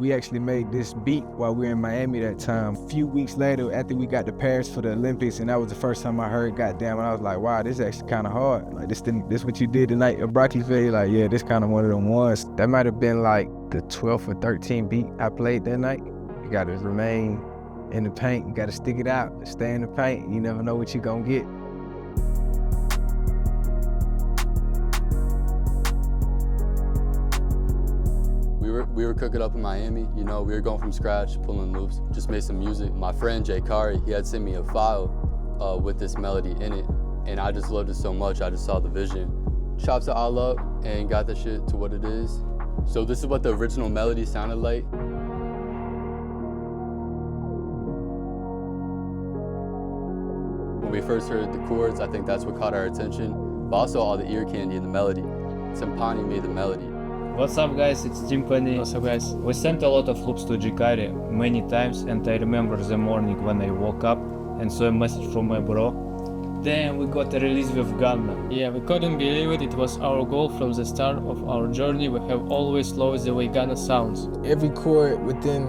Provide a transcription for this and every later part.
We actually made this beat while we were in Miami that time. A few weeks later, after we got to Paris for the Olympics, and that was the first time I heard Goddamn, and I was like, wow, this is actually kind of hard. Like, this what you did tonight at Broccoli Fade? Like, yeah, this kind of one of them ones. That might have been like the 12th or 13th beat I played that night. You gotta remain in the paint, you gotta stick it out, stay in the paint, you never know what you're gonna get. We were cooking up in Miami, you know, we were going from scratch, pulling loops, just made some music. My friend J.Kari, he had sent me a file with this melody in it, and I just loved it so much, I just saw the vision. Chopped it all up and got the shit to what it is. So this is what the original melody sounded like. When we first heard the chords, I think that's what caught our attention, but also all the ear candy in the melody. Timpani made the melody. What's up guys, it's Timpani. What's up guys? We sent a lot of loops to J.Kari many times, and I remember the morning when I woke up and saw a message from my bro. Then we got a release with Gunna. Yeah, we couldn't believe it. It was our goal from the start of our journey. We have always loved the way Gunna sounds. Every chord within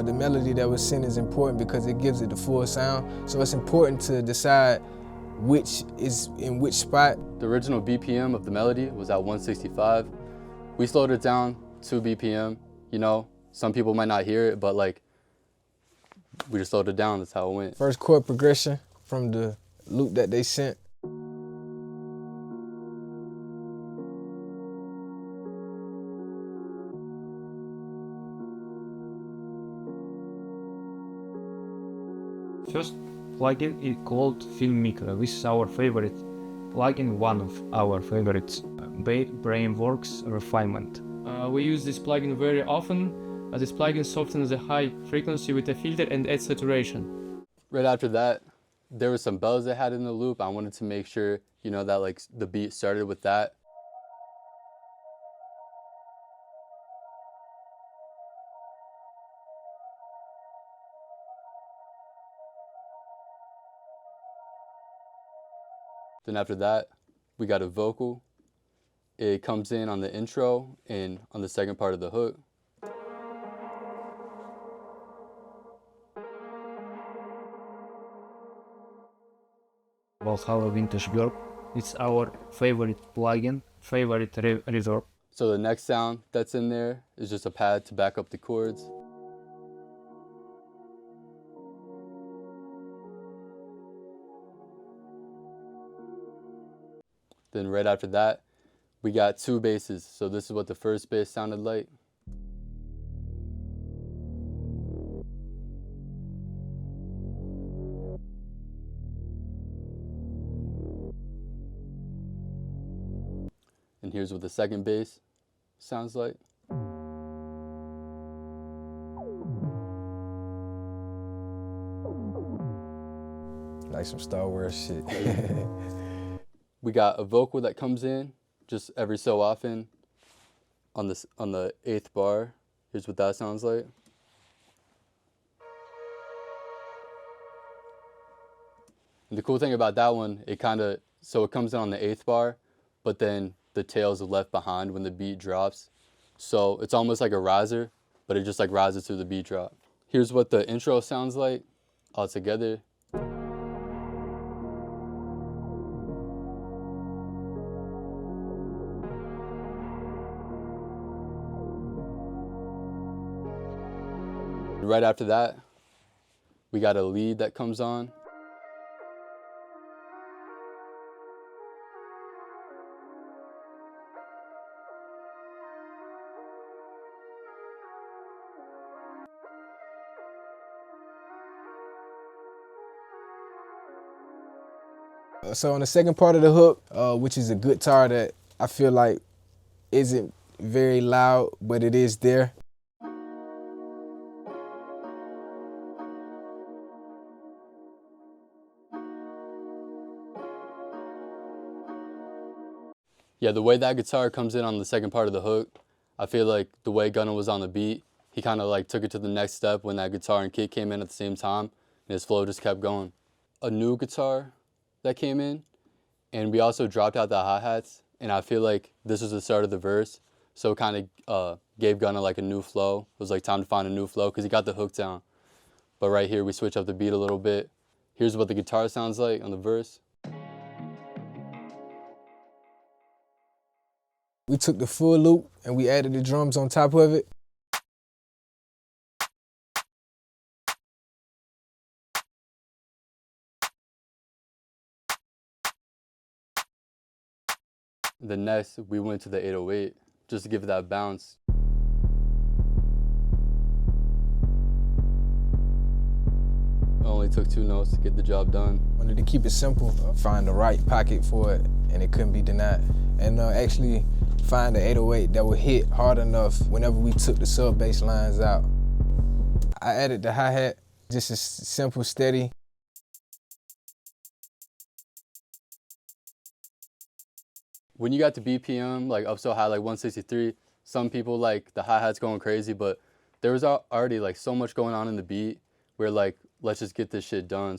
the melody that was sent is important because it gives it the full sound. So it's important to decide which is in which spot. The original BPM of the melody was at 165. We slowed it down to BPM, you know, some people might not hear it, but like, we just slowed it down, that's how it went. First chord progression from the loop that they sent. First plugin is called Filmmaker. This is our favorite plugin, one of our favorites. Brainworks Refinement. We use this plugin very often. This plugin softens the high frequency with a filter and adds saturation. Right after that, there were some bells that had in the loop. I wanted to make sure, you know, that like the beat started with that. Then after that, we got a vocal. It comes in on the intro and on the second part of the hook. Valhalla Vintage Burp. It's our favorite plugin, favorite reverb. So the next sound that's in there is just a pad to back up the chords. Then right after that, we got two basses. So this is what the first bass sounded like. And here's what the second bass sounds like. Like some Star Wars shit. We got a vocal that comes in just every so often on the 8th bar. Here's what that sounds like. And the cool thing about that one, it comes in on the 8th bar, but then the tails are left behind when the beat drops. So it's almost like a riser, but it just like rises to the beat drop. Here's what the intro sounds like all together. Right after that, we got a lead that comes on. So on the second part of the hook, which is a guitar that I feel like isn't very loud, but it is there. Yeah, the way that guitar comes in on the second part of the hook, I feel like the way Gunna was on the beat, he kind of like took it to the next step when that guitar and kick came in at the same time, and his flow just kept going. A new guitar that came in, and we also dropped out the hi-hats, and I feel like this was the start of the verse, so it kind of gave Gunna like a new flow. It was like time to find a new flow because he got the hook down. But right here, we switch up the beat a little bit. Here's what the guitar sounds like on the verse. We took the full loop and we added the drums on top of it. Then next, we went to the 808 just to give it that bounce. It only took 2 notes to get the job done. Wanted to keep it simple, find the right pocket for it, and it couldn't be denied. And actually find the 808 that would hit hard enough whenever we took the sub bass lines out. I added the hi-hat, just a simple, steady. When you got the BPM like up so high, like 163, some people like the hi-hat's going crazy, but there was already like so much going on in the beat where like, let's just get this shit done.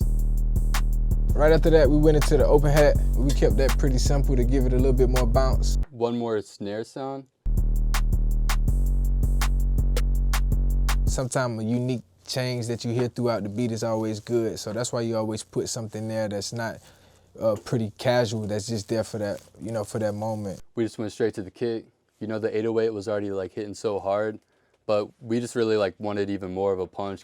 Right after that, we went into the open hat. We kept that pretty simple to give it a little bit more bounce. One more snare sound. Sometimes a unique change that you hear throughout the beat is always good. So that's why you always put something there that's not pretty casual, that's just there for that, you know, for that moment. We just went straight to the kick. You know, the 808 was already like hitting so hard, but we just really like wanted even more of a punch.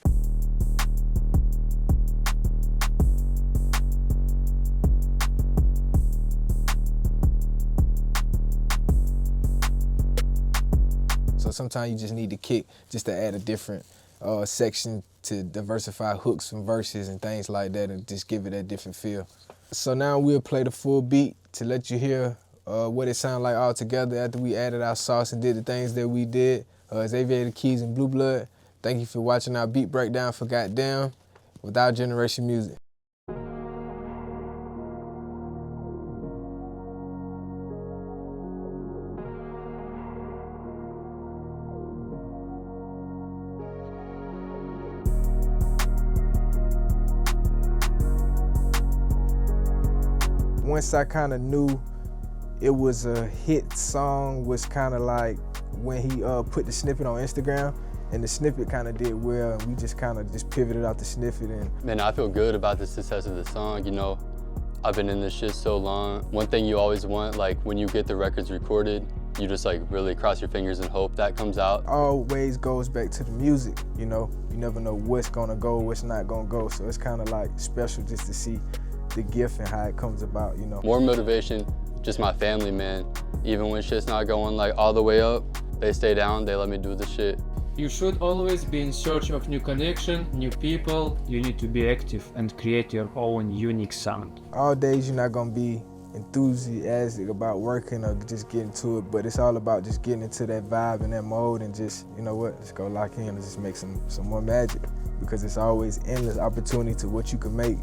So sometimes you just need the kick just to add a different section to diversify hooks and verses and things like that and just give it a different feel. So now we'll play the full beat to let you hear what it sounded like all together after we added our sauce and did the things that we did. It's Aviator Keyyz and Bloublood. Thank you for watching our beat breakdown for Goddamn with our generation music. Once I kind of knew it was a hit song was kind of like when he put the snippet on Instagram, and the snippet kind of did well, and we just kind of just pivoted out the snippet. And man, I feel good about the success of the song. You know, I've been in this shit so long. One thing you always want, like when you get the records recorded, you just like really cross your fingers and hope that comes out. Always goes back to the music, you know. You never know what's gonna go, what's not gonna go, so it's kind of like special just to see the gift and how it comes about, you know. More motivation, just my family, man. Even when shit's not going like all the way up, they stay down, they let me do the shit. You should always be in search of new connection, new people. You need to be active and create your own unique sound. All days you're not gonna be enthusiastic about working or just getting to it, but it's all about just getting into that vibe and that mode and just, you know what, let's go lock in and just make some more magic, because it's always endless opportunity to what you can make